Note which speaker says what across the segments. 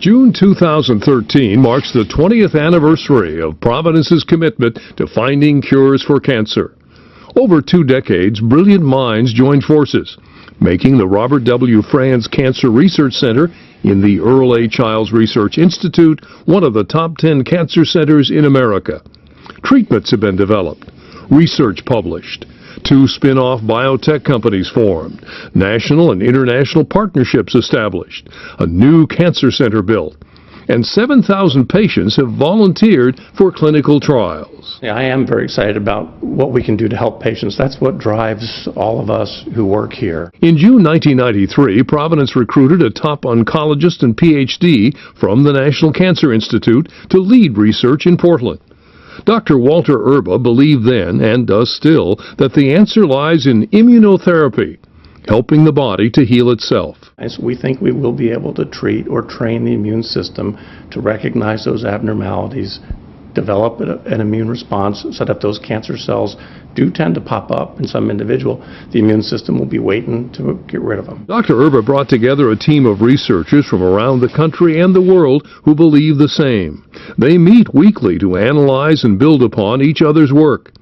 Speaker 1: June 2013 marks the 20th anniversary of Providence's commitment to finding cures for cancer. Over 2 decades, brilliant minds joined forces, making the Robert W. Franz Cancer Research Center in the Earl A. Childs Research Institute one of the top 10 cancer centers in America. Treatments have been developed, research published, 2 spin-off biotech companies formed, national and international partnerships established, a new cancer center built, and 7,000 patients have volunteered for clinical trials.
Speaker 2: I am very excited about what we can do to help patients. That's what drives all of us who work here.
Speaker 1: In June 1993, Providence recruited a top oncologist and Ph.D. from the National Cancer Institute to lead research in Portland. Dr. Walter Urba believed then, and does still, that the answer lies in immunotherapy, helping the body to heal itself.
Speaker 2: We think we will be able to treat or train the immune system to recognize those abnormalities, develop an immune response so that those cancer cells do tend to pop up in some individual. The immune system will be waiting to get rid of them.
Speaker 1: Dr. Urba brought together a team of researchers from around the country and the world who believe the same. They meet weekly to analyze and build upon each other's work.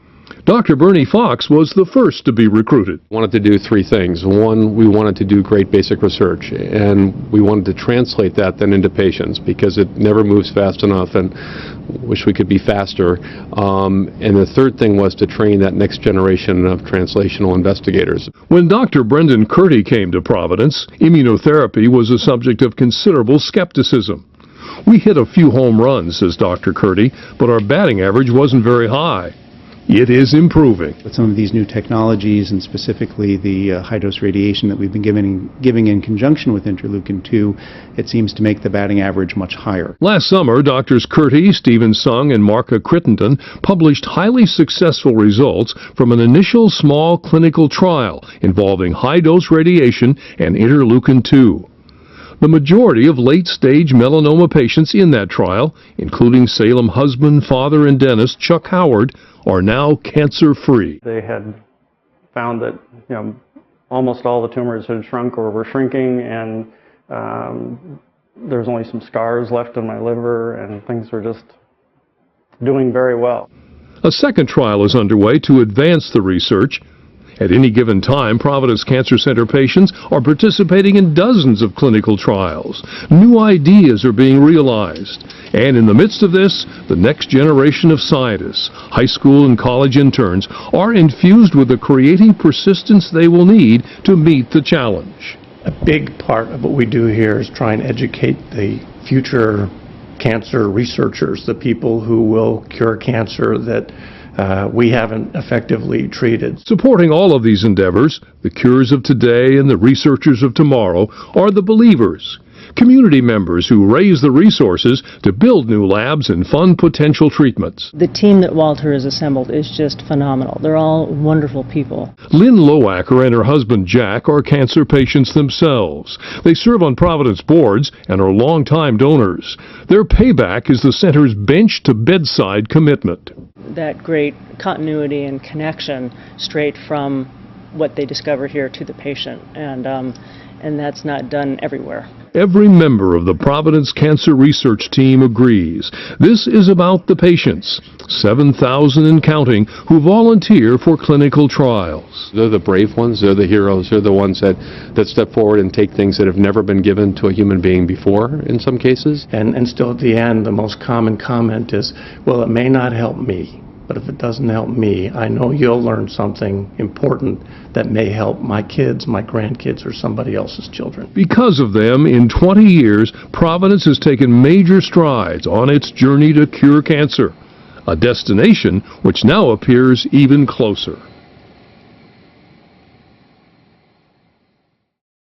Speaker 1: Dr. Bernie Fox was the first to be recruited.
Speaker 3: We wanted to do 3 things. One, we wanted to do great basic research, and we wanted to translate that then into patients because it never moves fast enough, and wish we could be faster. And the third thing was to train that next generation of translational investigators.
Speaker 1: When Dr. Brendan Curti came to Providence, immunotherapy was a subject of considerable skepticism. We hit a few home runs, says Dr. Curti, but our batting average wasn't very high. It is improving.
Speaker 4: With some of these new technologies, and specifically the high-dose radiation that we've been giving in conjunction with interleukin-2, it seems to make the batting average much higher.
Speaker 1: Last summer, Drs. Curti, Stephen Sung, and Marka Crittenden published highly successful results from an initial small clinical trial involving high-dose radiation and interleukin-2. The majority of late-stage melanoma patients in that trial, including Salem husband, father, and dentist Chuck Howard, are now cancer-free.
Speaker 5: They had found that almost all the tumors had shrunk or were shrinking, and there's only some scars left in my liver, and things were just doing very well.
Speaker 1: A second trial is underway to advance the research. At any given time, Providence Cancer Center patients are participating in dozens of clinical trials. New ideas are being realized. And in the midst of this, the next generation of scientists, high school and college interns, are infused with the creative persistence they will need to meet the challenge.
Speaker 2: A big part of what we do here is try and educate the future cancer researchers, the people who will cure cancer that we haven't effectively treated.
Speaker 1: Supporting all of these endeavors, the cures of today and the researchers of tomorrow, are the believers, community members who raise the resources to build new labs and fund potential treatments.
Speaker 6: The team that Walter has assembled is just phenomenal. They're all wonderful people.
Speaker 1: Lynn Loacker and her husband Jack are cancer patients themselves. They serve on Providence boards and are longtime donors. Their payback is the center's bench-to-bedside commitment.
Speaker 6: That great continuity and connection straight from what they discover here to the patient, and that's not done everywhere.
Speaker 1: Every member of the Providence Cancer Research team agrees. This is about the patients, 7,000 and counting, who volunteer for clinical trials.
Speaker 3: They're the brave ones, they're the heroes, they're the ones that step forward and take things that have never been given to a human being before in some cases.
Speaker 2: And still at the end, the most common comment is, well, it may not help me, but if it doesn't help me, I know you'll learn something important that may help my kids, my grandkids, or somebody else's children.
Speaker 1: Because of them, in 20 years, Providence has taken major strides on its journey to cure cancer, a destination which now appears even closer.